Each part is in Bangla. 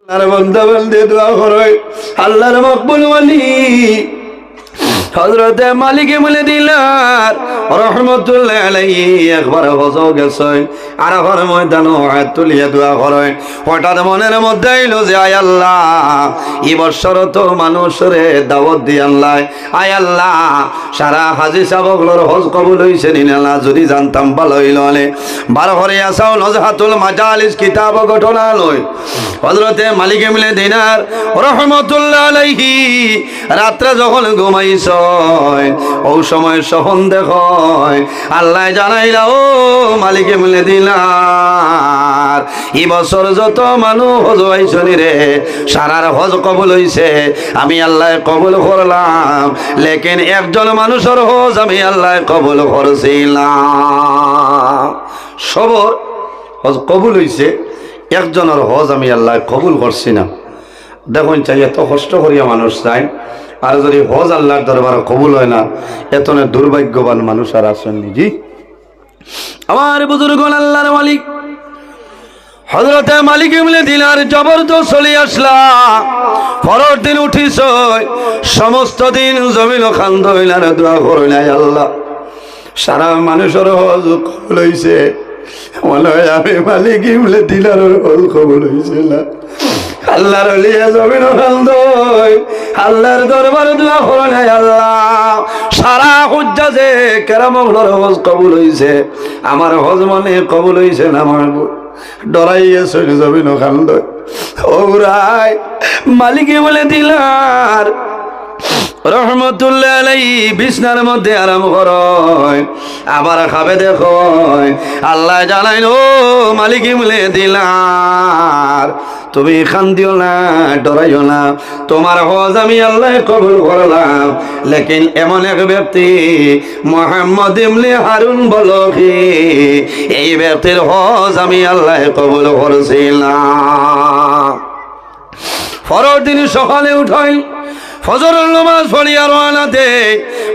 আল্লাহর বান্দা বান্দে দোয়া করে আল্লাহর মকবুল ওয়ালি হযরত মালিক ইবনে দিনার রাহমাতুল্লাহ আলাইহি একবার হজ গেছে আরাফার ময়দানে হাত তুলিয়ে দোয়া করে হঠাৎ মনের মধ্যে এলো যে আয় আল্লাহ এই বছর তো মানুষরে দাওয়াত দিয়ে আনলাই আয় আল্লাহ সারা হাজী সাহেবগুলোর হজ কবুল হইছে নি না যদি জানতাম ভালো হইল আলে 12 হরে আসাও নজহাতুল মাজালিস কিতাব ঘটনা লয় হযরত মালিক ইবনে দিনার রাহমাতুল্লাহ আলাইহি রাতে যখন ঘুমাইছ ও সময় সহন দেখো আল্লাহ জানাইলা ও মালিক ইবনে দিনার এই বছর যত মানুষ হজ হইছনি রে সারার হজ কবুল হইছে আমি আল্লাহ কবুল করলাম লেকিন একজন মানুষের হজ আমি আল্লাহ কবুল করছিলাম সবর হজ কবুল হইছে একজনের হজ আমি আল্লাহ কবুল করছি না দেখুন চাই এত কষ্ট করিয়া মানুষ চাই আর যদি হজ আল্লাহর দরবারে কবুল হয় না এতনে দুর্ভাগ্যবান মানুষ আর আসেননি জি আমার বুজুর্গ আল্লাহর মালিক হযরত মালিক ইবনে দিনার জবরদস্ত চলে আসলা পরের দিন উঠিস সমস্ত দিন জমিন খান্দ হইলার দোয়া করলাই আল্লাহ সারা মানুষের হজ কবুল হইছে মনে হয় আমি মালিক ইবনে দিনার হজ কবুল হইছে না আল্লাহর লিয়া জমিন খান্দ আল্লাহর দরবারে দোয়া করলাই আল্লাহ সারা হুজ্জাজে কেরামগুলোর হজ কবুল হইছে আমার হজ মনে কবুল হইছে না আমার ডরাইয়া সৈন্য জমিন খান্দ ওরাই মালিক ইবনে দিনার রহমতুল্লাহ আলাইহি বিছনার মধ্যে আরাম করয় আবার খাবে দেখো আল্লাহ জানাইন ও মালিক ইবনে দিনার তুমি খান্দিও না ডরাইও না তোমার হজ আমি আল্লাহ কবুল করলাম লেকিন এমন এক ব্যক্তি মুহাম্মদ ইবনে হারুন বলখি এই ব্যক্তির হজ আমি আল্লাহ কবুল করছিলাম পরের দিন সকালে উঠাই ফজরের নামাজ পড়িয়া রওনা দে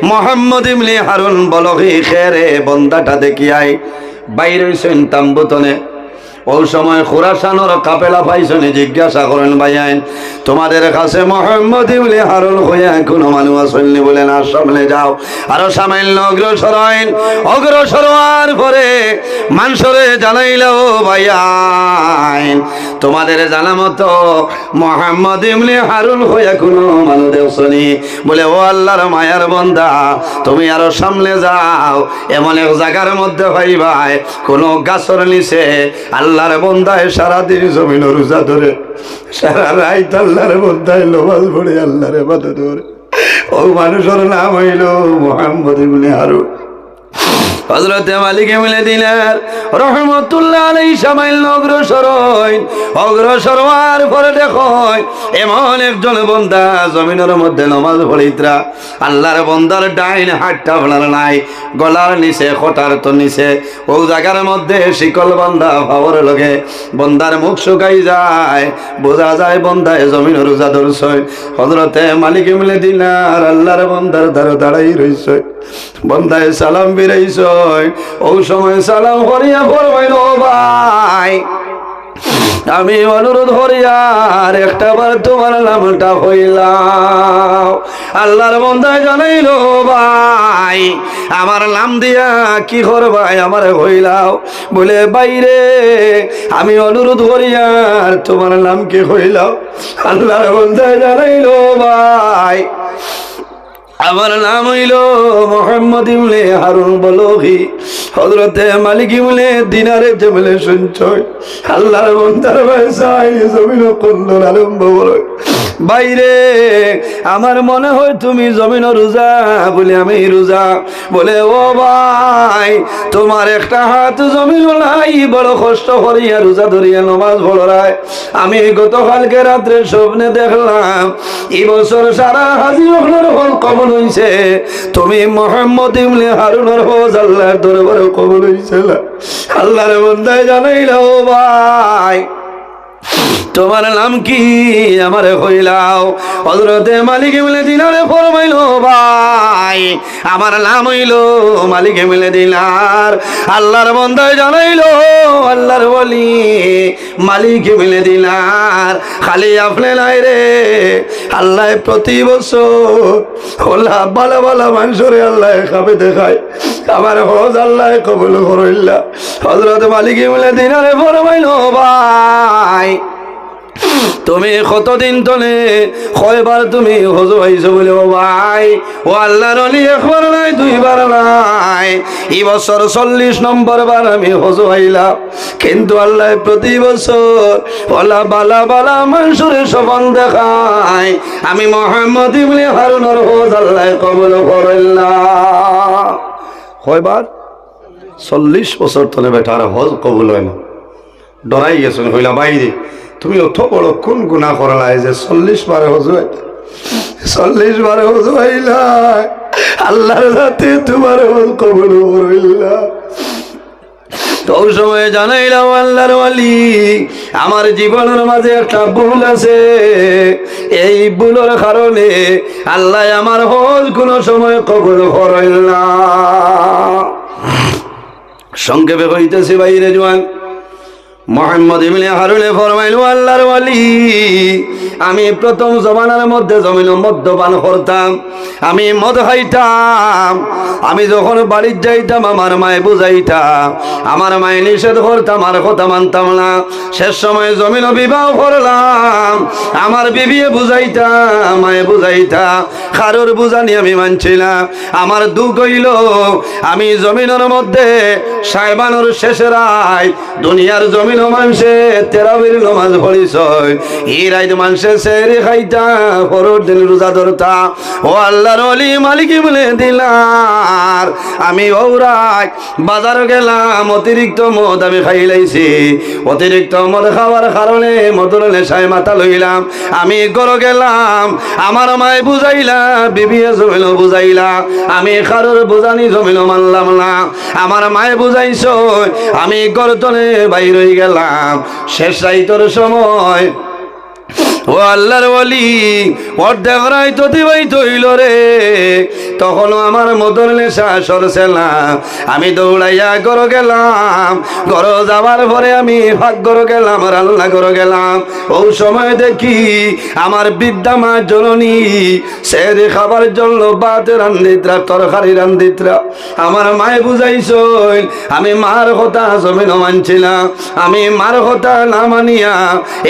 মুহাম্মদ ইবনে হারুন বলখি খেরে বন্দাটা দেখিয়াই বাইরে হইছেন তাম্বুতনে ওই সময় খুরাসানোর কাপেলা পাইছনে জিজ্ঞাসা করেন ভাইয়াইন তোমাদের কাছে মুহাম্মদ ইবনে হারুন হইয়া কোনো মানুষ আসেননি বলেন আর সামনে যাও আরো সামান্য অগ্রসর হওয়ার পরে মানুষরে জানাইল ও ভাইয়াইন তোমাদের জানা মতো মুহাম্মদ ইবনে হারুন হইয়া কোনো মানুষ দেখছনি বলে ও আল্লাহর মায়ার বান্দা তুমি আরো সামনে যাও এমন এক জায়গার মধ্যে ভাইবাই কোনো গাছের নিচে আল্লাহর বান্দায় সারাদিন জমিন রোজা ধরে সারা রাত আল্লাহর বান্দায় নামাজ পড়ে আল্লাহর ইবাদত করে ও মানুষের নাম হইল মুহাম্মদ ইবনে হারুন হযরত মালিক ইবনে দিনার রাহমাতুল্লাহ আলাইহি সামাইল অগ্রসর হওয়ার পরে দেখো এমন একজন বান্দা জমিনের মধ্যে নামাজ পড়িতরা আল্লাহর বান্দার ডাইন হাতটা ভালো নাই গলার নিচে খোটার তো নিচে ও জায়গার মধ্যে শিকল বান্দা ভাবর লগে বান্দার মুখ শুকাই যায় বোঝা যায় বান্দায় জমিন রোজা ধরছে হযরত মালিক ইবনে দিনার আল্লাহর বান্দার দ্বারা দাঁড়াই রইছে বান্দায় সালাম বিরাইছে ওই সময় সালাম করিয়া পড়বেন ও ভাই আমি অনুরোধ করিয়ার একটা বার তোমার নামটা হইলাম আল্লাহর বান্দা জানাইল ভাই আমার নাম দিয়া কি করবাই আমার হইলাও বলে বাইরে আমি অনুরোধ করিয়ার তোমার নাম কি হইলাও আল্লাহর বান্দা জানাইল ভাই আমার নাম হইল মুহাম্মদ ইবনে হারুন বলখি হযরত মালিক ইবনে দিনারে জেমলে শুনছয় আল্লাহর বান্দার ভাষায় জমিন কল্লোল আরম্ভ করে বাইরে আমার মনে হয় তুমি জমিন রোজা বলে আমি রোজা বলে ও ভাই তোমার একটা হাত জমিন নাই বড় কষ্ট করিয়া রোজা ধরিয়া নামাজ পড়ায় আমি গতকালকে রাত্রে স্বপ্নে দেখলাম এই বছর সারা হাজী হল কবল হইছে তুমি মুহাম্মদ ইবনে হারুনের হজ আল্লাহর দরবারে কবুল হইছে আল্লাহর বান্দায় জানাইল ও ভাই তোমার নাম কি আমারে কইলাও। হযরতে মালিক ইবনে দিনারে ফরমাইলো ভাই আমার নাম হইল মালিক ইবনে দিনার। আল্লাহর বান্দায় জানাইলো আল্লাহর ওলি মালিক ইবনে দিনার। খালি আপনি নাই রে, আল্লাহ প্রতি বছর ওলা বালা বালা মানুষরে আল্লাহ খাবে দেখায়, আমার হজ আল্লাহ কবুল করিল্লা। হযরত মালিক ইবনে দিনারে ফরমাইলো ভাই তুমি কতদিন তলে কয়বার তুমি হজ হইছো বলে ও ভাই ও আল্লাহর ওলি একবার নাই দুইবার নাই, এই বছর 40 নম্বর বার আমি হজ হইলাম। কিন্তু আল্লাহ প্রতি বছর ওলা বালা বালা মানুষের সপন দেখায়, আমি মুহাম্মদ ইবনে হারুনের হজ আল্লাহ কবুল করিল্লাহ। কয়বার? 40 বছর তলে বেটার হজ কবুল হয় না। ডরাই গেছেন হইলা বাইরে তুমি অত বড় কোন গুনাহ করলাই যে 40 বারে হজ হয়, 40 বারে হজ হইলা আল্লাহর রাতে তোমার হজ কবুল হইলা। তো ওই সময় জানাইলাম আল্লাহর ওলি আমার জীবনের মাঝে একটা ভুল আছে, এই ভুলের কারণে আল্লাহ আমার হজ কোনো সময় কবুল করেন না। সংক্ষেপে কইতেছি বাইরে জোয়ান মুহাম্মদ ইবনে হারুনে ফরমাইল আল্লাহর ওলি আমি প্রথম জমানার মধ্যে জমিন মদ্যপান করতাম, আমি মদ খাইতাম। আমি যখন বাড়ির যাইতাম আমার মায়ে বুঝাইতাম, আমার মায়ে নিষেধ করতাম আর কথা মানতাম না। শেষ সময় জমিন বিবাহ করলাম, আমার বিবিয়ে বুঝাইতাম মায়ে বুঝাইতাম, কারোর বুঝানি আমি মানছি না। আমার দুঃখ হইল আমি জমিনের মধ্যে সাইবানোর শেষের রায় দুনিয়ার জমিন মানুষে তেরাবির নমাজ পড়িস, এই রাইত মানুষে সেহরি খাইতা পরের দিন রোজা ধরতা। ও আল্লাহর ওলি মালিক ইবনে দিনার আমি ওরাই বাজার গেলাম, অতিরিক্ত মদ আমি খাই লাইছি। অতিরিক্ত মদ খাওয়ার কারণে মদর নেশায় মাথা লইলাম। আমি ঘরে গেলাম, আমার মায় বুঝাইলা, বিবিয়ে জমিল বুঝাইলা, আমি কারোর বুঝানি জমিল মানলাম না। আমার মায়ে বুঝাইছ, আমি গর্তনে বাইর হয়ে গেলাম। শেষ রাইতের সময় ও আল্লাহর ওলি অর্ধেক রাইত অতিবাহিত হইল রে, তখনও আমার মদর নেশা সরছে না। আমি দৌড়াইয়া ঘরে গেলাম, ঘরে যাওয়ার পরে আমি ভাগ ঘরে গেলাম, রান্না ঘরে গেলাম। ওই সময় দেখি আমার বৃদ্ধা মা জননী সেরে খাবার জন্য ভাত রান্ধিত্রা তরকারি রান্ধিত্রা। আমার মায়ে বুঝাইছ আমি মার কথা জমিন মানছিলাম, আমি মার কথা না মানিয়া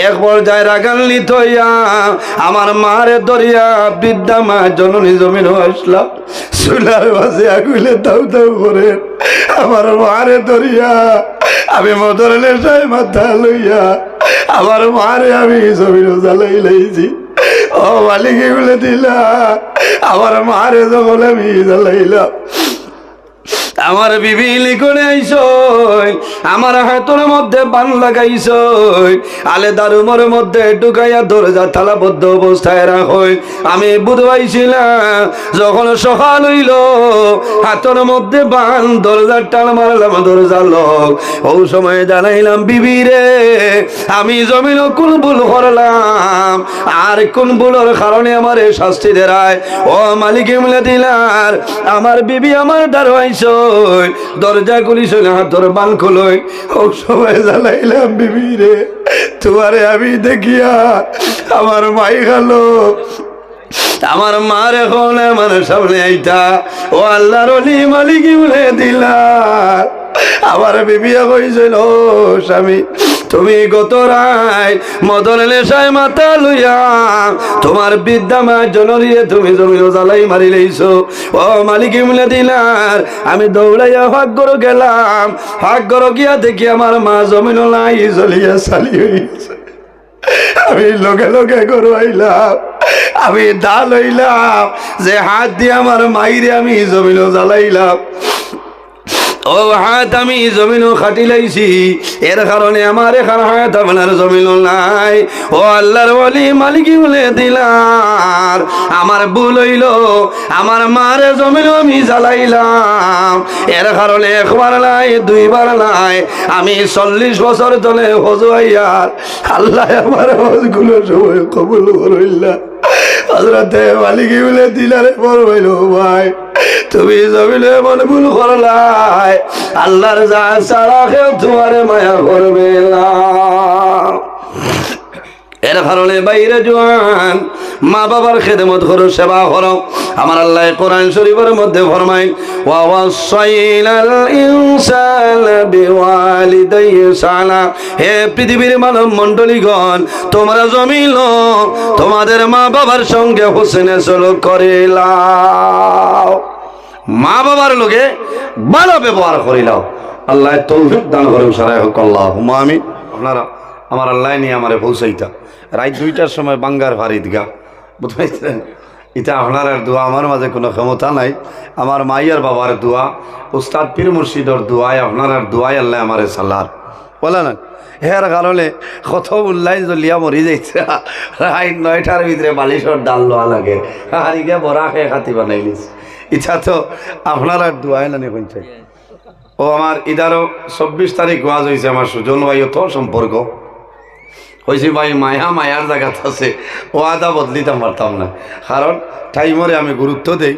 এক পর্যায়ে রাগান্বিত হইয়া আমার মারে দরিয়া বৃদ্ধা মা জননী জমিন আসলাম। চুলার মাঝে আগুলে দাউ দাউ করে আমার মারে দরিয়া আমি মদর নেশায় মাথা লইয়া আমার মারে আমি জমিন জ্বালাই লাইছি। ও মালিক এগুলো দিলা আমার মারে যখন আমি জ্বালাইলাম, আমার বিবি লিখনে আইস, আমার হাতের মধ্যে বান লাগাইছ, আলেদা রুমের মধ্যে ঢুকাইয়া দরজা তালাবদ্ধ অবস্থায় রাখো। আমি বুঝবাইছিলাম যখন সকাল হইল হাতের মধ্যে বান, দরজার টান মারলাম, দরজা লোক। ওই সময় জানাইলাম বিবি রে আমি জমিন কোন ভুল করলাম আর কোন ভুলের কারণে আমার শাস্তি দেয়। ও মালিক ইবনে দিনার আমার বিবি আমার দাঁড়াইছ, দরজা খুলিস হাতর বান খোলই। ও সময় জানাইলাম বিবি রে তোমারে আমি দেখিয়া আমার মাই খালো, আমার মার এখন আমার সামনে আইতা। ও আল্লাহর ওলি মালিক ইবনে দিনার আমার বিবিয়া কইছিল ও স্বামী তুমি গত রায় মদন নেশায় মাথা লইয়া তোমার বৃদ্ধা মা জননীরে তুমি জমিন জ্বালাই মারি লইছো। ও মালিক ইবনে দিনার আমি দৌড়াইয়া ভাগ্যর গেলাম, ভাগ্যর গিয়া দেখি আমার মা জমিন নাই জ্বলিয়া চালি হইছে। আমি লগে লগে গরু আইলাম, আমি দা লইলাম যে হাত দিয়ে আমার মাইরে আমি জমিন জ্বালাইলাম। ও হাত আমি জমিনও খাটি লাইছি, এর কারণে আমার এখান হাত আপনার জমিনও নাই। ও আল্লাহর ওলি মালিকি বলে দিলাম, আমার ভুল হইল, আমার মারে জমিনও আমি জ্বালাইলাম, এর কারণে একবার নাই দুইবার নাই, আমি 40 বছর ধরে হজ হইয়ার আল্লাহ আমার হজগুলো সবাই কবুল করইলা। হযরতে মালিকি বলে দিলারে বলল, ভাই তুমি জমিনে এমন ভুল করলাই, আল্লাহর যা ছাড়া কেউ তোমারে মায়া করবে না। এর কারণে বাইরে জোয়ান মা বাবার খেদমত করো, সেবা করো। আমার আল্লাহ কোরআন শরীফের মধ্যে ফরমায়, ওয়া ওয়াসাইনাল ইনসানা বিওয়ালিদাইহি ইহসানা। হে পৃথিবীর মানব মণ্ডলীগণ, তোমরা জমিন তোমাদের মা বাবার সঙ্গে হোসেনে সলুক করিলাও, মা বাবার লোকে ভালো ব্যবহার করিলাও। আল্লাহ তৌফিক দান করুন, সারাই হোক আল্লাহুম্মা আমিন। আপনারা আমার আল্লাহ নিয়ে আমারে পৌঁছাইতা রাত 2টার সময় বাঙ্গার ফারিদ গা, বুঝতে এটা আপনার দোয়া, আমার মাঝে কোনো ক্ষমতা নাই। আমার মাইয়ার বাবার দোয়া, উস্তাদ পীর মুর্শিদর দোয়ায়, আপনার দোয়াই আল্লাহ আমারে সালার বলে না। এর কারণে কত উল্লাই জ্বলিয়া মরি যাইছে, রাত 9টার ভিতরে বালিশর ডাল লোয়া লাগে, হারিকে বরা খেয়ে খাতি বানাইলিস। ইচ্ছা তো আপনার দোয়াই না নিয়ে। ও আমার ইদারও 24 তারিখ ওয়াজ হয়েছে, আমার সুজন ভাই তো সম্পর্ক হয়েছে, ভাই মায়া মায়ার জায়গাতে আছে, ও আদা বদলিতাম পারতাম না, কারণ টাইমরে আমি গুরুত্ব দেই।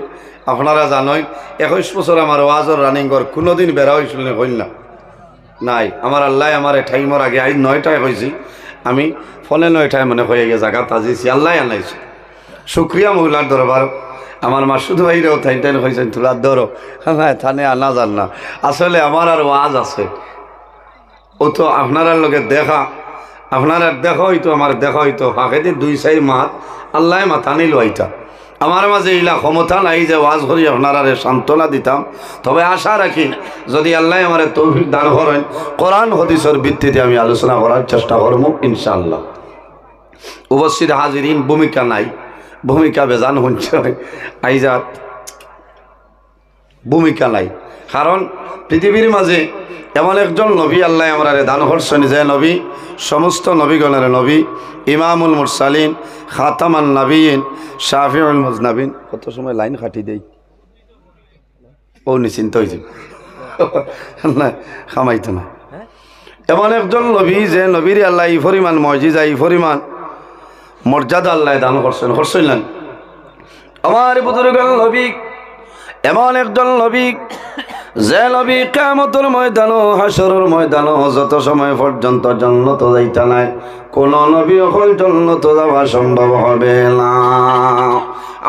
আপনারা জানেন 21 বছর আমার ওয়াজর রানিং কর, কোনোদিন বেড়া হয়েছিল না কইল না নাই। আমার আল্লাহ আমার টাইমর আগে আজ 9টায় হয়েছি, আমি ফোনে 9টায় মনে হয়ে গিয়ে জায়গা তাজিছি, আল্লাহ আনাইছি। শুক্রিয়া মহিলার দরবার, আমার মা শুধু বাইরেও থাইন টাইন হয়েছেন তোলার ধরো, হ্যাঁ থানে আনা যান না। আসলে আমার আর ওয়াজ আছে, ও তো আপনার লোকে দেখা, আপনার দেখা হইতো, আমার দেখা হইতো ফাঁকেদি 2-4 মাস আল্লাহ মাথা নিল আইটা। আমার মাঝে এইলা ক্ষমতা নাই যে ওয়াজ করি আপনারা সান্ত্বনা দিতাম, তবে আশা রাখি যদি আল্লাহ আমার তৌফিক দান করেন, কোরআন হাদিসের ভিত্তিতে আমি আলোচনা করার চেষ্টা করবো ইনশাআল্লাহ। উপস্থিত হাজিরিন, ভূমিকা নাই, ভূমিকা বেজান হচ্ছে আইজাত, ভূমিকা নাই, কারণ পৃথিবীর মাঝে এমন একজন নবী আল্লাহ আমরা দান করছেন, যে নবী সমস্ত নবীগণের নবী, ইমামুল মুরসালিন, খাতামান নবীন, শাফিউল মুজনাবিন। কত সময় লাইন কাটি দেই, ও নিশ্চিন্ত হয়েছে না, খামাইতো না। এমন একজন নবী যে নবীর আল্লাহ এই পরিমাণ মজিজা, এই পরিমাণ মর্যাদা আল্লাহ দান করছেন, করছেন না। আমার বুজুর্গ নবী এমন একজন নবী, যে নবী কিয়ামতের ময়দানও হাসরের ময়দানও যত সময় পর্যন্ত জান্নাত যাইতা নাই, কোন নবী হল জান্নাত যাওয়া সম্ভব হবে না।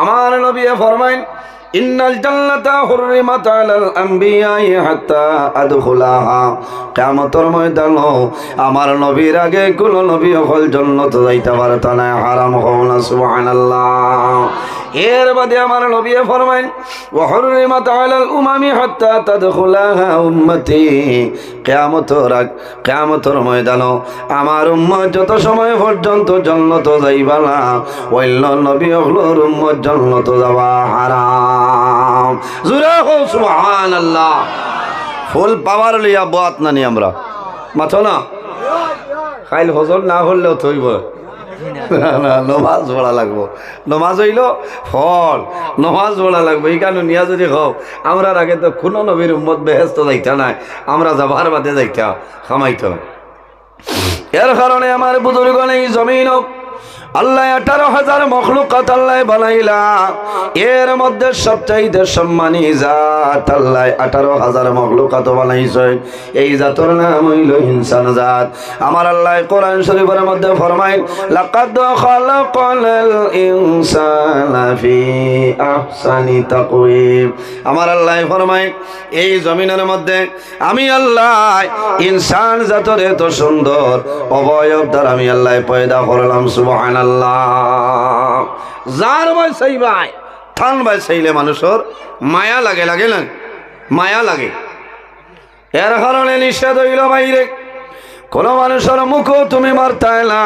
আমার নবী ফরমাইন, ইন্নাল জান্নাতা হুররিমাত আলাল আমবিয়াই হাত্তা আদখুলাহা। কিয়ামতের ময়দানও আমার নবীর আগে কোন নবী হল জান্নাত যাইতে পারত না, হারাম হও না, সুবহানাল্লাহ। এর বাদে আমার নবী ফরমাইন, ওয়া হুররিমাত আলাল উমামি হাত্তা তাদখুলাহা উম্মতি। কিয়ামতের ময়দানও আমার উম্মত যত সময় পর্যন্ত জান্নাত যাইবা না, অন্য নবী হলোর উম্মত জান্নাত যাওয়া হারাম। জোরে কও সুবহানাল্লাহ। ফুল পাওয়ার লইয়া বাত নানি আমরা মাথো না, খাইল হজর না হলেও থইব না, নমাজ পড়া লাগবো, নমাজ হইল ফল, নমাজ পড়া লাগবো। এই কারণে নিয়া যদি হোক, আমরা আগে তো কোনো নবীর উম্মত বেহেস্ত যাইতা নাই, আমরা যাবার বাদে যাইতা খামাইত। এর কারণে আমার বুজুর্গ এই জমিন আল্লাহ 18,000 মখলুকাত আল্লাহ বানাইলা, এর মধ্যে সবচাইতে সম্মানী জাত আল্লাহ 18,000 মখলুকাত বানাইছে, এই জাতের নাম হইল ইনসান জাত। আমার আল্লাহ কোরআন শরীফের মধ্যে ফরমায়, লাকাদ খালাকাল ইনসানা ফি আহসানি তাকওয়িম। আমার আল্লাহ ফরমায়, এই জমিনের মধ্যে আমি আল্লাহ ইনসান জাতের এত সুন্দর অবয়ব দ্বারা আমি আল্লাহ পয়দা করলাম, সুবহানাল্লাহ। যার ভাই সেই ভাই থান ভাই সেইলে মানুষের মায়া লাগে, লাগে না, মায়া লাগে। এর কারণে নিষেধ হইল বাইরে কোন মানুষের মুখ তুমি মারতাই না,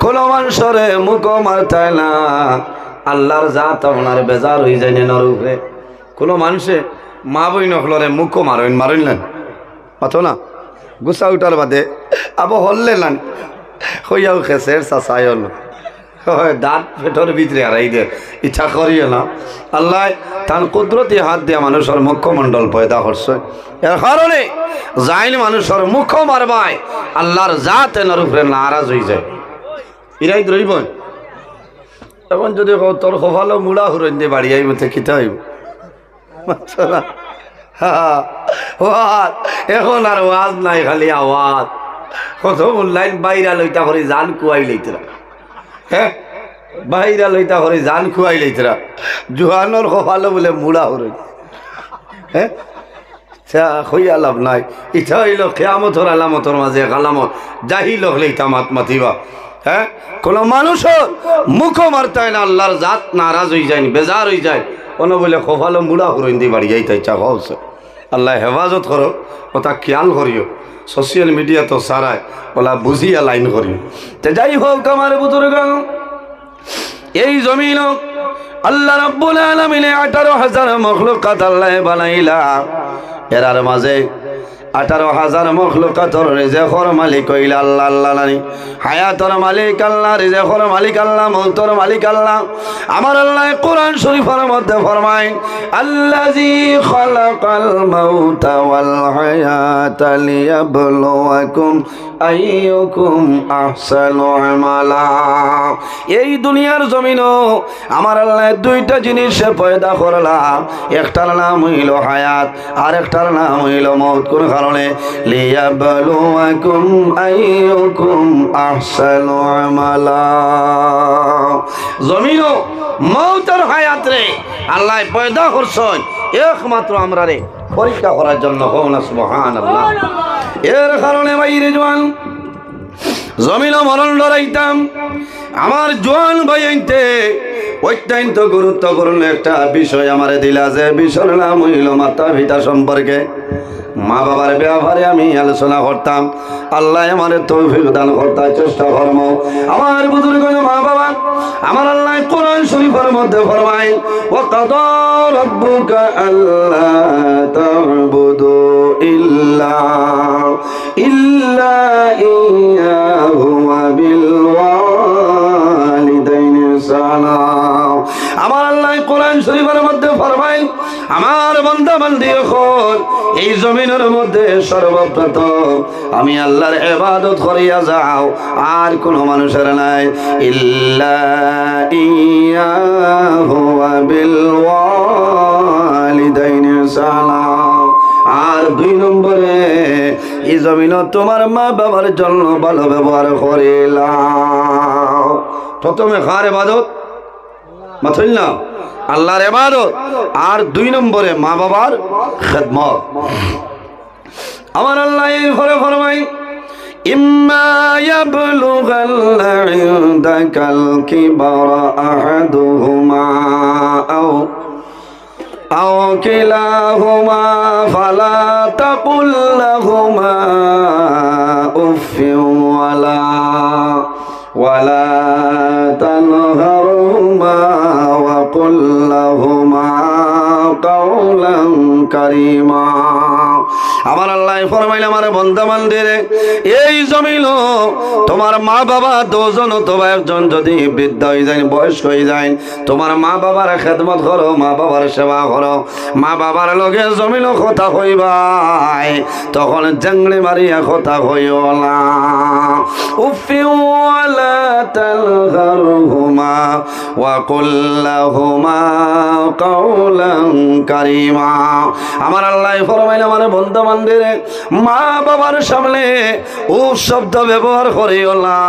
কোন মানুষের মুখ মারতাই না। আল্লাহর জাত আপনার বেজার হয়ে যায় না রূপে। কোন মানুষে মা বই নখলরে মুখও মারইলেন অত না গুছা উঠার বাদে আবো হল্লেন হইয়াও খেসের চাচাই হল দাঁত পেটর ভিতরে হারাই দে ইচ্ছা করিও না আল্লাহ তার কুদরতি হাত দিয়া মানুষের মুখমণ্ডল পয়দা করছে এর কারণে যাইলে মানুষের মুখ মারবায় আল্লাহর জাত এনার উপরে নারাজ হয়ে যায় ইরাই রইব এখন যদি তোর কপালও মুড়া হুরন দিয়ে বাড়ি আইব তো কিতা হইব এখন আর ওয়াজ নাই খালি আওয়াজ কত লাইন বাইরা লইতা করে জান কুয়াই লইতরা হ্যাঁ বাইরা লইতা করে জান খুয়াই লইতরা জুহানোর কপালও বলে মুড়া হুরন হ্যাঁ হইয়া লাভ নাই ইচ্ছা হইল কেয়ামতর আলামতর মাঝে আলামত জাহিল হলেইতা মাত মাতিবা হ্যাঁ কোন মানুষের মুখ মারতায় না আল্লাহর জাত নারাজ হয়ে যায় বেজার হয়ে যায় কোনো বলে কপালো মুড়া হুরইন দিয়ে বাড়ি যাইতে ইচ্ছা হচ্ছে আল্লাহ হেফাজত করো ওটা খেয়াল করিও সোশ্যাল মিডিয়া তো সারায় ওলা বুঝিয়া লাইন করিও তো যাই হোক আমার বুজুর্গ এই জমিন আল্লাহ রাব্বুল আলামিন 18,000 মখলুকাত আল্লাহ বানাইলা এরার মাঝে 18,000 মখলুকাতর রিজেকর মালিক হইলা আল্লাহ আল্লাহ নানি হায়াতর মালিক আল্লাহ রিজেকর মালিক আল্লাহ মৌতর মালিক আল্লাহ আমার আল্লাহ কোরআন শরীফের মধ্যে ফরমায় আল্লাযী খালাকাল মাউতা ওয়াল হায়াতা লিয়াবলুয়াকুম আইয়ুকুম আহসানু আমালা এই দুনিয়ার জমিনও আমার আল্লাহ দুইটা জিনিস পয়দা করলা একটার নাম হইল হায়াত আর একটার নাম হইল মউত কোন কারণে লিয়াবলুয়াকুম আইয়ুকুম আহসানু আমালা জমিনও মউত আর হায়াত রে আল্লাহ পয়দা করছেন একমাত্র আমরা রে পরীক্ষা করার জন্য হও না সুবহানাল্লাহ এর কারণে বাইরে জোয়ান জমিন মরণ লড়াইতাম আমার জোয়ান ভাইতে অত্যন্ত গুরুত্বপূর্ণ একটা বিষয় আমারে দিলা যে বিষয়ের নাম হইল মাতা পিতা সম্পর্কে মা বাবার ব্যাপারে আমি আলোচনা করতাম আল্লাহ আমার তৌফিক দান করতে চেষ্টা করব আমার বুজুর্গ মা বাবা আমার আল্লাহ কোরআন শরীফের মধ্যে ফরমায় ওয়া কাদা রাব্বুকা আল্লা তা'বুদু ইল্লা ইয়্যাহু ওয়া বিল ওয়ালিদাইনি সালাম আমার আল্লাহ কোরআন শরীফের মধ্যে ফরমায় আমার বান্দা বান্দি হল এই জমিনের মধ্যে সর্বপ্রথম আমি আল্লাহর ইবাদত করিয়া যাও আর কোন মানুষের নাই ইল্লা ইয়্যাহু ওয়া বিল ওয়ালিদাইনি সালাম আর 2 নম্বরে এই জমিন তোমার মা বাবার জন্য ভালো ব্যবহার করিলাম প্রথমে কার ইবাদত মাথইল না আল্লাহর ইবাদত আর 2 নম্বরে মা বাবার খিদমত আমার আল্লাহ এই ঘরে ফরমাই ইম্মা ইয়াবলুগান্না ইনদাকাল কিবারা আহাদুহুমা আও কিলাহুমা ফালা তাকুল লাহুমা উফফিন ওয়ালা তানহারহুমা ওয়া কুল লাহুমা কাওলান কারীমা আমার আল্লাহ ফরমাইল আমার বান্দা বান্দির এই জমিন তোমার মা বাবা দুজন অথবা একজন যদি বৃদ্ধ হয়ে যায় বয়স্ক হয়ে যায় তোমার মা বাবার খেদমত করো মা বাবার সেবা করো মা বাবার লগে জমিন কথা কইবাই তখন জাংলি মারিয়া কথা কইও না উফি ওয়ালা তালগারহুমা ওয়া কুল লাহুমা কাওলান কারীমা আমার আল্লাহ ফরমাইল আমার বান্দা বান্দিরে মা বাবার সামনে উফ শব্দ ব্যবহার করিও না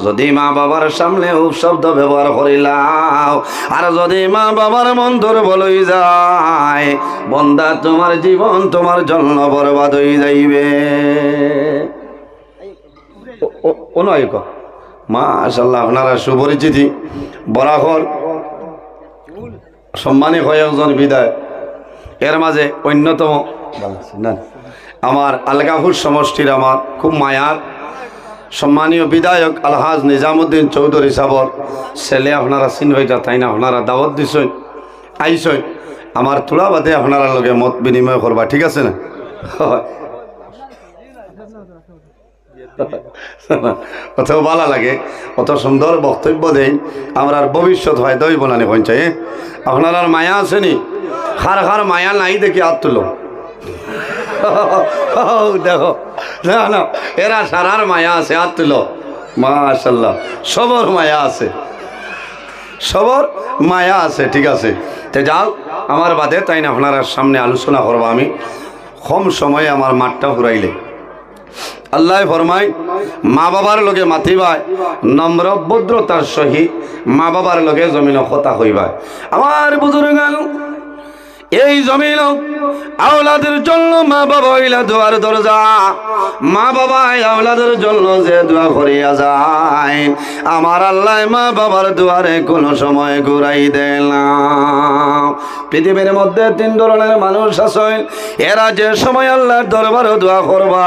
যদি মা বাবার সামনে উফ শব্দ ব্যবহার করিলাও আর যদি মা বাবার মন দুর্বল হয়ে যায় বন্দা তোমার জীবন তোমার জন্য বরবাদ হয়ে যাইবে মাশাআল্লাহ আপনারা সুপরিচিতি বরাকর সম্মানী কয়েকজন বিদায় এর মাঝে অন্যতম আমার আলগাপুর সমষ্টির আমার খুব মায়ার সম্মানীয় বিধায়ক আলহাজ নিজামুদ্দিন চৌধুরী সাহর ছেলে আপনারা চিনবেটা তাই না আপনারা দাওয়াত দিছেন আইসেন আমার তোলা বাদে আপনারা লগে মত বিনিময় করবা, ঠিক আছে না? অত ভালো লাগে, অত সুন্দর বক্তব্য দেন, আমরা ভবিষ্যৎ হয় দই বনানি পঞ্চায়ে। আপনার আর মায়া আসেনি? হার হার মায়া নাই দেখি হাত তুলো। দেখো না না, এরা সারার মায়া আছে, হাত তুলো। মাশাল্লাহ, সবর মায়া আছে, সবর মায়া আছে, ঠিক আছে। তো যাও, আমার বাদে তাই না আপনার সামনে আলোচনা করবো আমি কম সময়ে আমার মাঠটা ফুরাইলে। আল্লাহ ফরমায়, মা বাবার লগে মাতিবায় নম্র ভদ্রতার সহিত, মা বাবার লগে জমিন কথা হইবা। আমার বুজুর্গান, এই জমিন আওলাদের জন্য মা বাবা হইলা দুয়ার দরজা। মা বাবা আওলাদের জন্য যে দোয়া করিয়া যায়, আমার আল্লাহ মা বাবার দুয়ারে কোনো সময় ঘুরাই দেয় না। পৃথিবীর মধ্যে তিন ধরনের মানুষ আছে, এরা যে সময় আল্লাহর দরবারে দোয়া করবা,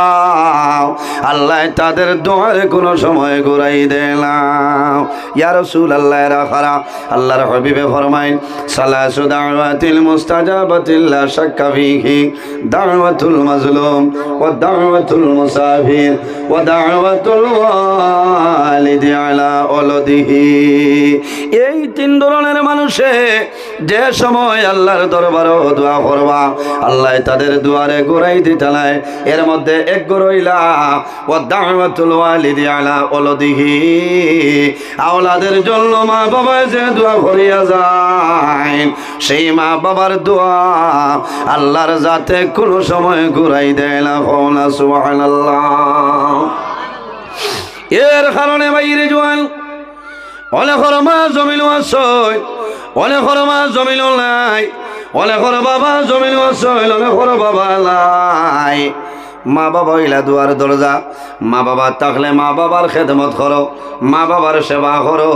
আল্লাহ তাদের দোয়ারে কোনো সময় ঘুরাই দেয় না। ইয়া রাসূলুল্লাহ, এরা কারা? আল্লাহর হাবিবে ফরমায়, সালাসু দাওয়াতিল মুস্তাজাবাতিল লা শাক্কা ফীহি দাওয়াতুল মাজলুম ওয়া দাওয়াতুল মুসাফির ওয়া দাওয়াতুল ওয়ালিদি আলা ওয়ালাদিহি। এই তিন ধরনের মানুষে যে সময় আল্লাহর দরবারে দোয়া করবা, আল্লাহ তাদের দুয়ারে ঘুরাই দিতে নাই। এর মধ্যে এক গরইলা ওয়া দাওয়াতুল ওয়ালিদি আলা ওয়ালাদিহি, আওলাদের জন্য মা বাবা যে দোয়া করিয়া যায়, সেই মা বাবার দোয়া আল্লাহর জাতে কোনো সময় ঘুরাই দেয় না। সুবহানাল্লাহ। এর কারণে বাইরে জোয়ান অনেকের মা জমিন আছে, অনেকের মা জমিন নাই, অনেকের বাবা জমিন আছে, অনেকের বাবা নাই। মা বাবা হইলা দুয়ার দরজা। মা বাবা থাকলে মা বাবার খেদমত করো, মা বাবার সেবা করো।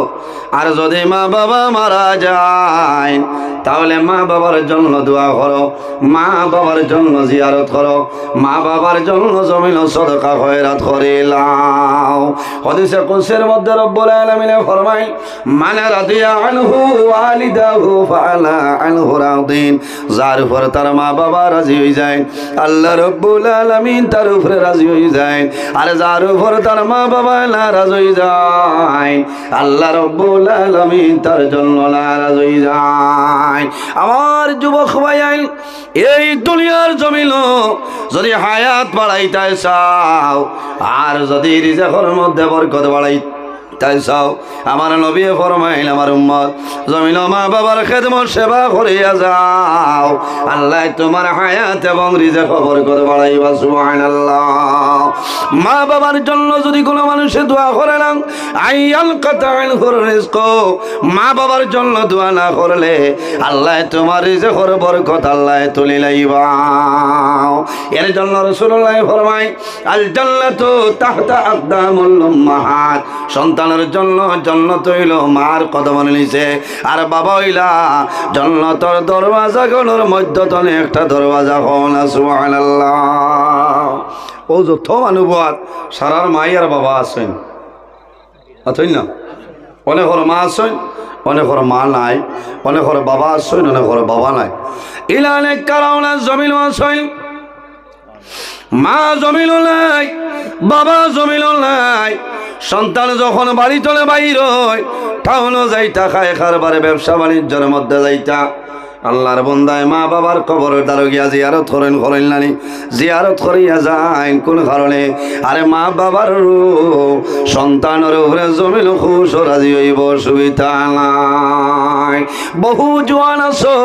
আর যদি মা বাবা মারা যায়, তাহলে মা বাবার জন্য দোয়া করো, মা বাবার জন্য জিয়ারত করো, মা বাবার জন্য জমিন সদকা খয়রাত করিলাও। হাদিসে কুদসির মধ্যে রব্বুল আলামিন ফরমায়, মান রাদিয়া আনহু ওয়ালিদাহু ফাআলা আনহু রাদিন। যার উপর তার মা বাবা রাজি হয়ে যায়, আল্লাহ রব্বুল আলামিন তার উপরে রাজি হয়ে যায়। আর যার উপর তার মা বাবা নারাজ হয়ে যায়, আল্লাহ রব্বুল আলামিন তার জন্য নারাজ হয়ে যায়। আমার যুবক ভাই, এই দুনিয়ার জমিন যদি হায়াত বাড়াইতে চাও, আর যদি রিজেকের মধ্যে বরকত বাড়াইতে চাও, আমার নবী ফরমাইল, আমার উম্মত জমিন মা বাবার খেদমত সেবা করিয়া যাও, আল্লাহ তোমার হায়াত এবং রিজেক বরকত বাড়াইবা। সুবহানাল্লাহ। মা বাবার জন্য যদি কোনো মানুষে দোয়া করে না, আইয়াল কাতাইল রিজক, মা বাবার জন্য দোয়া না করলে আল্লাহ তোমার রিজেকের বরকত আল্লাহ তুলি লাইবা। এর জন্য রাসূলুল্লাহ ফরমায়, আল জান্নাতু তাহতা আকদামুল উম্মাহাত। সন্তানের জন্য জান্নাত হইল মার কদমের নিচে, আর বাবা হইলা জান্নাতের দরওয়াজা গুলোর মধ্যতনে একটা দরওয়াজা। কোন সুবহানাল্লাহ। ও যত মানুষ সারার মাই আর বাবা আছেন, আছেন না? অনেকের মা আছেন, অনেকের মা নাই, অনেকের বাবা আছেন, অনেকের বাবা নাই। ইলানে কারাউনা জমিন আছেন, মা জমিন নাই, বাবা জমিন নাই। সন্তান যখন বাড়ি চলে বাইর হয়, টাউনও যাইতা, খায় খারবারে ব্যবসা বাণিজ্যের মধ্যে যাইতা, আল্লাহর বন্দায় মা বাবার কবরের দ্বারা গিয়া জিয়ারত করেন, করেন নানি জিয়ারত করিয়া যায়। কোন কারণে? আরে মা বাবার সন্তানের উপরে জমিন খুশ রাজি হইব, সুবিধা নাই। বহু জোয়ান আছে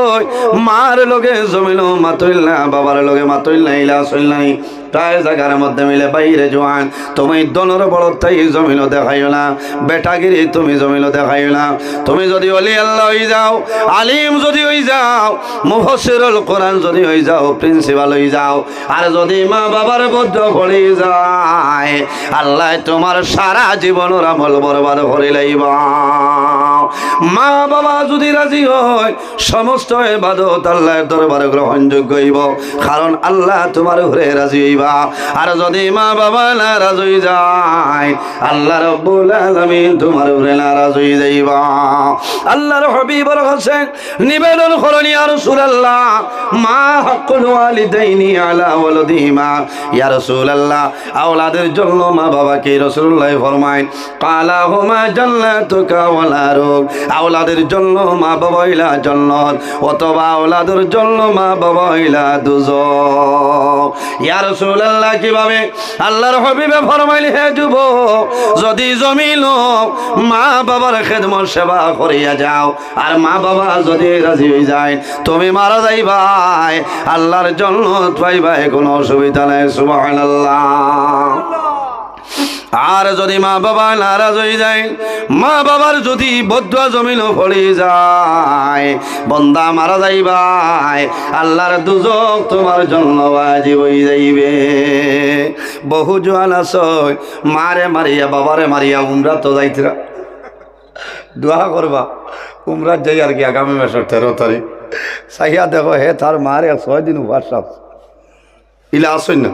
মার লগে জমিন মাতইল না, বাবার লগে মাতইল না, ইলা আসইল নাই, প্রায় জায়গার মধ্যে মিলে বাইরে জোয়ান। তুমি দনের বড় তাই জমিন দেখাইও না, বেটাগিরি তুমি জমিন দেখাইও না। তুমি যদি অলি আল্লাহ হয়ে যাও, আলিম যদি হয়ে যাও, মুফাসসিরুল কোরআন যদি হয়ে যাও, প্রিন্সিপাল হয়ে যাও, আর যদি মা বাবার বদ্ধ পড়ে যায়, আল্লাহ তোমার সারা জীবনের আমল বরবাদ করে লাইবা। মা বাবা যদি রাজি হয় সমস্ত ইবাদত আল্লাহর দরবারে গ্রহণযোগ্য হইব, কারণ আল্লাহ তোমার উপরে রাজি হইবা। আর যদি মা বাবা নারাজ হয়ে যায় আল্লাহ রাব্বুল আলামিন তোমার উপরে নারাজ হয়ে যাইবা। আল্লাহর হাবিবের কাছে নিবেদন করনি ইয়া রাসূলুল্লাহ, মা হাক্কুল ওয়ালিদাইনি আলা ওয়ালাদিহিমা, ইয়া রাসূলুল্লাহ আওলাদের জন্য মা বাবাকে রাসূলুল্লাহ ফরমায় কালা হুমা জান্নাতুকা ওয়া নারুক, আওলাদের জন্য মা বাবা হইলা জান্নাত, অথবা আওলাদের জন্য মা বাবা হইলা দুজক। ইয়া রাসূলুল্লাহ কিভাবে? আল্লাহর হাবিবে ফরমাইল, হে যুবক, যদি জমিন মা বাবার খেদমত সেবা করিয়া যাও আর মা বাবা যদি রাজি হয়ে যায় তুমি মারা যাইবাই, আল্লাহর জন্য পাইবাই, কোনো অসুবিধা নাই। সুবহানাল্লাহ। আর যদি মা বাবা নারাজ হয়ে যায়, মা বাবার যদি বদুয়া জমিন পড়ে যায়, বন্দা মারা যাইবাই, আল্লাহর দুজক তোমার জন্য ওয়াজিব হয়ে যাইবে। বহু জোয়ান আছে মারে মারিয়া বাবারে মারিয়া উমরা তো যাইতরা, দোয়া করবা উমরাত যাই আর কি আগামী মাসের 13 তারিখ চাইয়া দেখো হে তার মারে 6 দিন উপবাস ইলা আসই না,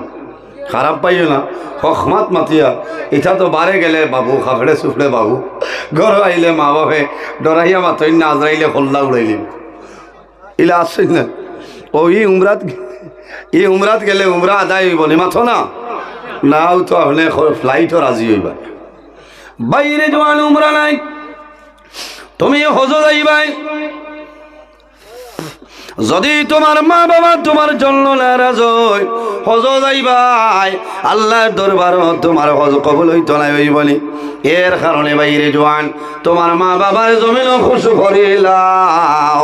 খারাপ পাইও না, হকমাত মাতিয়া ইটা তো বারে গেলে বাবু খাফড়ে সুফড়ে বাবু, ঘর আইলে মা বাপে ডরাইয়া মাতই না, আজরাইলে খোল্লা উড়াইলি ইলা আসই না। ও ই উমরাত গেলে উমরা আদায় হইব নি মাথো না, নাও তো আপনি ফ্লাইটও রাজি হইবা। বাইরে জোয়ান উমরা নাই, তুমি হজ যাইবাই, যদি তোমার মা বাবা তোমার জন্য নারাজ হয় হজ যাইবাই, আল্লাহর দরবার তোমার হজ কবুল হইতো না হইবনি। এর কারণে বাইরে জোয়ান তোমার মা বাবার জমিন খুশ করিলাও,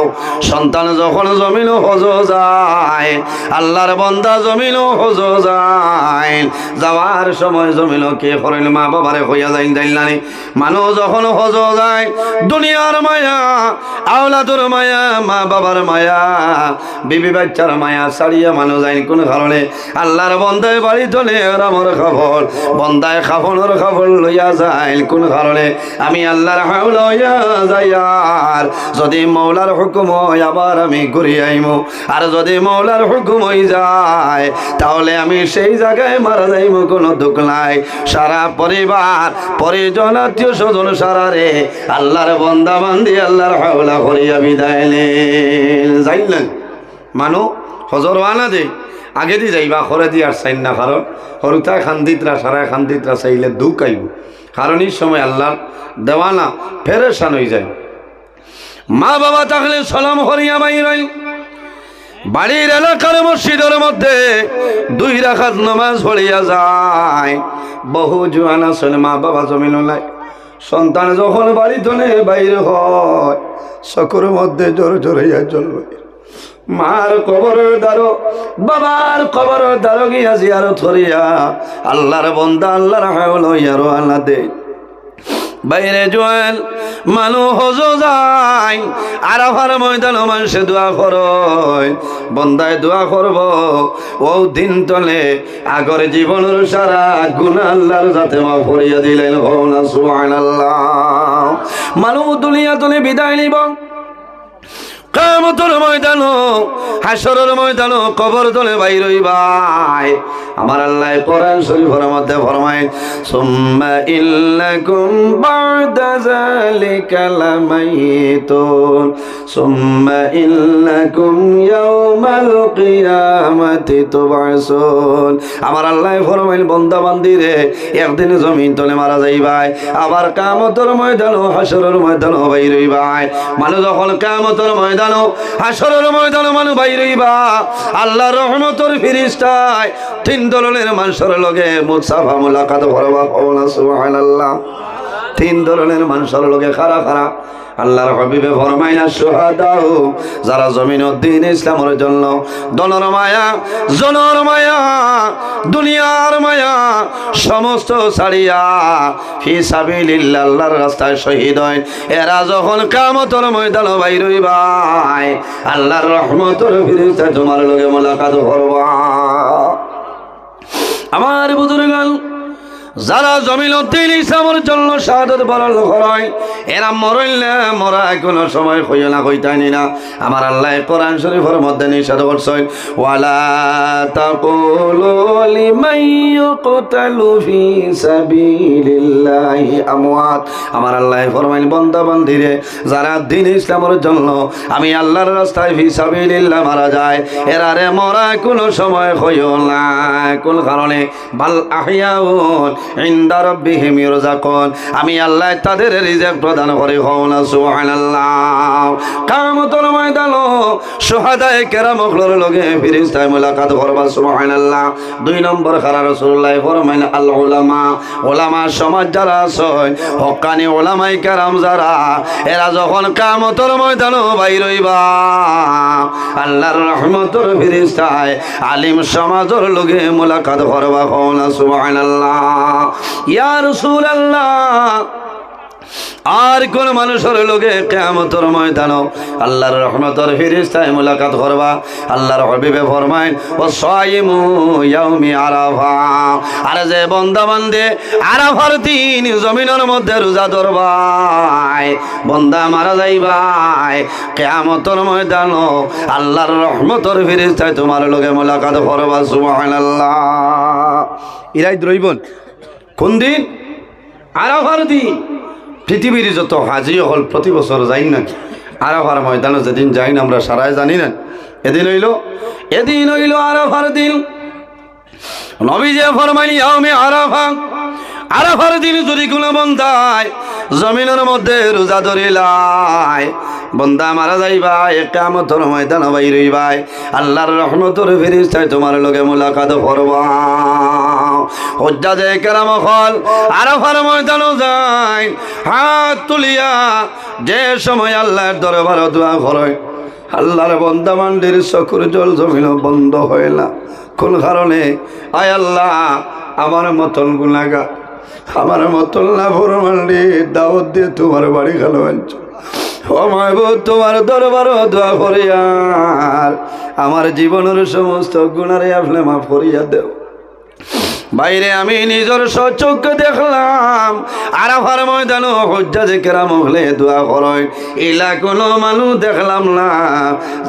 সন্তান যখন জমিন হজ যায়, আল্লাহর বান্দা জমিন হজ যায়, যাওয়ার সময় জমিন কে করেন মা বাবারে হইয়া যাই যাইলানি। মানুষ যখন হজ যায় দুনিয়ার মায়া, আওলাদুর মায়া, মা বাবার মায়া, বিবি বাচ্চার মায়া ছাড়িয়া মানুষ যায় কোন কারণে? আল্লাহর বন্দায় বাড়ি চলে আমার খবর, বন্দায় খাফনের খবর লইয়া যায় কোন কারণে? আমি আল্লাহর হাওলা হইয়া যাই, আর যদি মৌলার হুকুম হয় আবার আমি ঘুরে আইমু, আর যদি মৌলার হুকুম হয়ে যায় তাহলে আমি সেই জায়গায় মারা যাইমু, কোনো দুঃখ নাই। সারা পরিবার পরিজন আত্মীয় স্বজন সারা রে আল্লাহর বন্দা বান্দি আল্লাহর হাওলা করিয়া বিদায় যাইলেন। মানু হজর ওয়ানা দে আগে দি যাইবা খরে দি আর চাইন না, কারণ হরুতায় খান্দিতরা সারায় খান্দিতরা চাইলে দুঃখ আইব, কারণ এই সময় আল্লাহর দেওয়ানা ফেরেশান হয়ে যায়। মা বাবা থাকলে সালাম হরিয়া বাইরাই, বাড়ির এলাকার মসজিদের মধ্যে 2 রাকাত নামাজ পড়িয়া যায়। বহু জোয়ান আছেন মা বাবা জমিন নাই, সন্তান যখন বাড়ি ধরে বাইরে হয় চকুর মধ্যে জোর জোর হইয়া জ্বলবে। মার কবর দ্বারো বাবার কবর দ্বারো গিয়া জিয়ারত করিয়া আল্লাহর বন্দা আল্লাহর হাওলা হইয়া রওনা দেয়। বাইরে জোয়ান মানুষ হজ যায়, আরাফার ময়দান মানুষে দোয়া করয়, বন্দায় দোয়া করব ও দিন তলে আগর জীবনের সারা গুনাহ আল্লাহর যাতে মাফ করিয়া দিলেন। সুবহানাল্লাহ। মানুষ দুনিয়া তলে বিদায় নিব, কিয়ামতের ময়দান হাসরের ময়দান কবর তলে বাইর হইবাই। আমার আল্লাহ কোরআন শরীফের মধ্যে ফরমায় সুম্মা ইন্নাকুম বা'দা যালিকা লামাইতুন সুম্মা ইন্নাকুম ইয়াওমাল কিয়ামাতি তুবআসুন। আমার আল্লাহ ফরমাইল বান্দা বান্দিরে একদিন জমিন তলে মারা যাইবাই, আবার কিয়ামতের ময়দান হাসরের ময়দান বাইর হইবাই। মানুষ যখন কিয়ামতের ময়দান হাসরের ময়দানে মানুষ বাইর হইবা, আল্লাহর রহমতের ফেরেশতায় 3 ধরনের মানুষের লগে মুসাফা মুলাকাত করবা। সুবহানাল্লাহ। 3 ধরনের মানুষের লগে খারা খারা আল্লাহর হাবিবে ফরমাইনা সুহাদাও, যারা জমিনের দ্বীন ইসলামের জন্য দনর মায়া জনর মায়া দুনিয়ার মায়া সমস্ত ছাড়িয়া ফি সাবিলিল্লাহ আল্লাহর রাস্তায় শহীদ হয়, এরা যখন কিয়ামতের ময়দানে বাইর হইবাই আল্লাহর রহমতের ফেরেশতা তোমার লগে মুলাকাত করবা। আমার বুজুর্গান যারা জমিন দিন ইসলামের জন্য শাহাদত বরণ করে এরা মরইলে মরা কোনো সময় হইও না হইতানি না। আমার আল্লাহ কোরআন শরীফের মধ্যে নিষেধ করছেন, ওয়ালা তাকুলু লিমান ইউকতালু ফি সাবিলিল্লাহি আমওয়াত। আমার আল্লাহ ফরমাইন, বান্দা বান্দিরে যারা দ্বীন ইসলামের জন্য আমি আল্লাহর রাস্তায় ফি সাবিলিল্লাহ মারা যায় এরারে মরা কোনো সময় হইও না। কোন কারণে? বাল আহইয়াউন ইনদা রাব্বিহিম ইরযাকুন। আমি আল্লাহ তাদের রিজিক প্রদান করি। হওনা সুবহানাল্লাহ। কিয়ামতের ময়দানে শুহাদায়ে কেরামগুলোর লগে ফেরেশতায় মুলাকাত করবা। সুবহানাল্লাহ। 2 নম্বর খারা রাসূলুল্লাহ ফরমাইন, আল উলামা, উলামা সমাজ যারা আছে হক্কানি উলামায়ে কেরাম যারা, এরা যখন কিয়ামতের ময়দানে বাইর হইবা আল্লাহর রহমতের ফেরেশতায় আলিম সমাজের লগে মুলাকাত করবা। হওনা সুবহানাল্লাহ। ইয়া রাসূলুল্লাহ, আর কোন মানুষের লোকে কিয়ামতের ময়দানে আল্লাহর রহমতের ফেরেশতায় মুলাকাত করবা। আল্লাহর হাবিবে ফরমায়, ও সাইমু ইয়াউমি আরাফা। আর যে বান্দা বান্দে আরাফার দিন জমিনের মধ্যে রোজা ধরবাই, বান্দা মারা যাইবাই, কিয়ামতের ময়দানে আল্লাহর রহমতের ফেরেশতায় তোমার লোকে মুলাকাত করবা। সুবহানাল্লাহ। ইরাই দ্রইবন কোন দিন? আরাফার দিন। পৃথিবীর যত হাজি হল প্রতি বছর যাই নাকি আরাফার ময়দানে যেদিন যাই না আমরা সারাই জানি না। এদিন হইল আরাফার দিন। নবীজি ফরমাইল, ইয়াউমে আরাফা, আরাফার দিন যদি কোনো বান্দায় জমিনের মধ্যে রোজা ধরিলাই, বান্দা মারা যাইবাই, কিয়ামতের ময়দানে বাইর হইবাই, আল্লাহর রহমতের ফেরেশতায় তোমার লগে মুলাকাত করবা। হুজ্জাজে কেরাম হল আরাফার ময়দানে যায় হাত তুলিয়া যে সময় আল্লাহর দরবারে দোয়া করে, আল্লাহর বান্দা বান্দির চকুর জল জমিন বন্ধ হয় না। কোন কারণে? আয় আল্লাহ, আমার মতন গুনাহগার, আমার মতন নাফরমানি দাওয়াত দিয়ে তোমার বাড়ি গেল ও মাহবুব, তোমার দরবার দোয়া করে আর আমার জীবনের সমস্ত গুনারে আপনি মাফ করিয়া দেও। বাইরে আমি নিজের সচক্ষে দেখলাম আরাফার ময়দানে হুজ্জাজে কেরাম হলে দোয়া করে, ইলা কোনো মানুষ দেখলাম না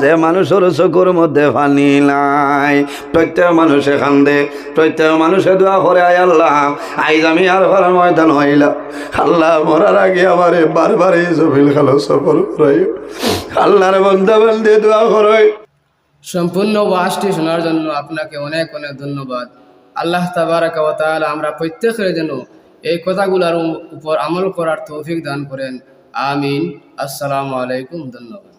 যে মানুষের চকুর মধ্যে পানি নাই। প্রত্যেক মানুষে কান্দে, প্রত্যেক মানুষে দোয়া করে, আয় আল্লাহ আইজ আমি আরাফার ময়দান হইলাম, আল্লাহ মরার আগে আমার বারবার এই জমিল খালো সফর করাই। আল্লাহর বান্দা বান্দে দোয়া করে। সম্পূর্ণ ওয়াজটি শোনার জন্য আপনাকে অনেক অনেক ধন্যবাদ। আল্লাহ তাবারাকা ওয়া তাআলা আমরা প্রত্যেকের জন্য এই কথাগুলোর উপর আমল করার তৌফিক দান করেন। আমিন। আসসালামু আলাইকুম। ধন্যবাদ।